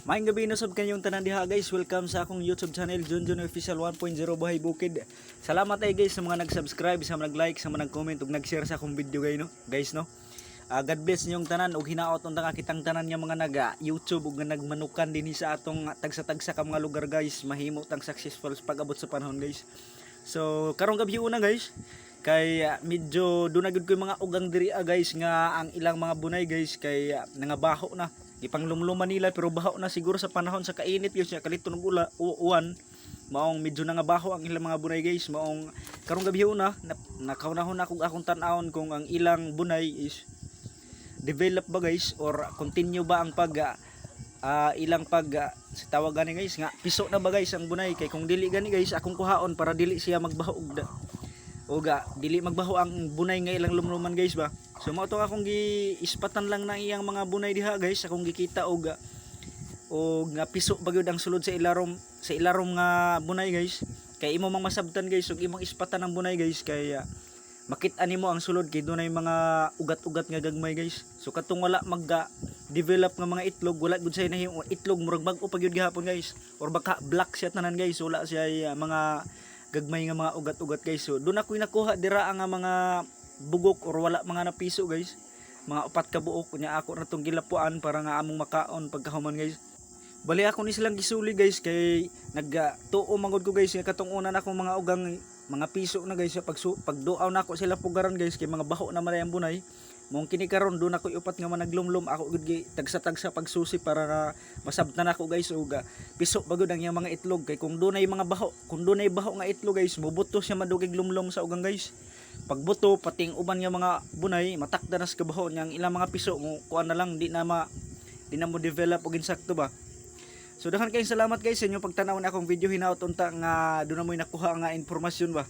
Maayong gabi na sab kanyong tanan diha guys. Welcome sa akong YouTube channel Junjun Official 1.0 Bahay Bukid. Salamat ay guys sa mga nag-subscribe, sa mga nag-like, sa mga nag-comment ug nag-share sa akong video guys no. God bless ninyong tanan ug hinaot unta kitang tanan nga mga nag-YouTube ug nagmanukan dinhi sa atong tagsa-tagsa ka mga lugar guys. Mahimo tang successful pag-abot sa panahon guys. So karong gabi una guys kay medyo dunagud ko mga ugang diri guys nga ang ilang mga bunay guys kay nangabaho na ipanglumluman nila pero baho na siguro sa panahon sa kainit yun siya kalito ng uwan maong medyo nangabaho ang ilang mga bunay guys maong karong gabi una nakaunahon ako akong tan-awon kung ang ilang bunay is develop ba guys or continue ba ang ilang sa tawag gani guys nga piso na ba guys ang bunay kay kung dili gani guys akong kuhaon para dili siya magbaho dili magbaho ang bunay nga ilang lumluman guys ba. So mao to akong giispatan lang na iyang mga bunay diha guys akong gikita og nga piso bagyod ang sulod sa ilarom nga bunay guys kay imo mang masabtan guys ug imong ispatan ang bunay guys kay makit-an nimo ang sulod kay dunay mga ugat-ugat nga gagmay guys. So katong wala develop nga mga itlog wala gud say nahimo itlog murag bag-o pagyud gihapon guys or baka black siya tanan guys wala siya mga gagmay nga mga ugat-ugat guys. So doon ako nakuha dira ang mga bugok or wala mga napiso guys. Mga 4 ka buok nya ako na tong gilapuan para nga among makaon pagkahuman guys. Bali ako ni silang gisuli guys kay nagtuo mangod ko guys katong una na akong mga ugang mga piso na guys pagduaw na ako sila pugaran guys kay mga baho na malay ang bunay. Mong kini karon do na ko upat nga managlumlum ako gud tagsa-tagsa pagsusi para na masabtan ako guys ug piso bagod ang yang mga itlog kay kung dunay mga baho nga itlog guys mubuto siya madugig lumlum sa ugang guys. Pagbuto pating uban nga mga bunay matakda na sa kabaho yang ilang mga piso mo kuan na lang di na mo develop og insakto ba. So daghan kayong salamat guys sa inyong pagtanaw na akong video hinaot unta nga do na moy nakuha nga impormasyon ba.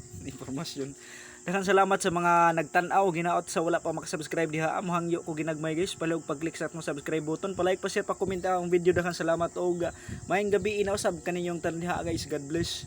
Daghan salamat sa mga nagtan-aw ginaot sa wala pa makasubscribe diha amo hangyo ko ginagmay guys palihog pag-click sa atong subscribe button pa-like pa share pa comment ang video. Daghan salamat og maayong gabi inausab kaninyong tan diha guys. God bless.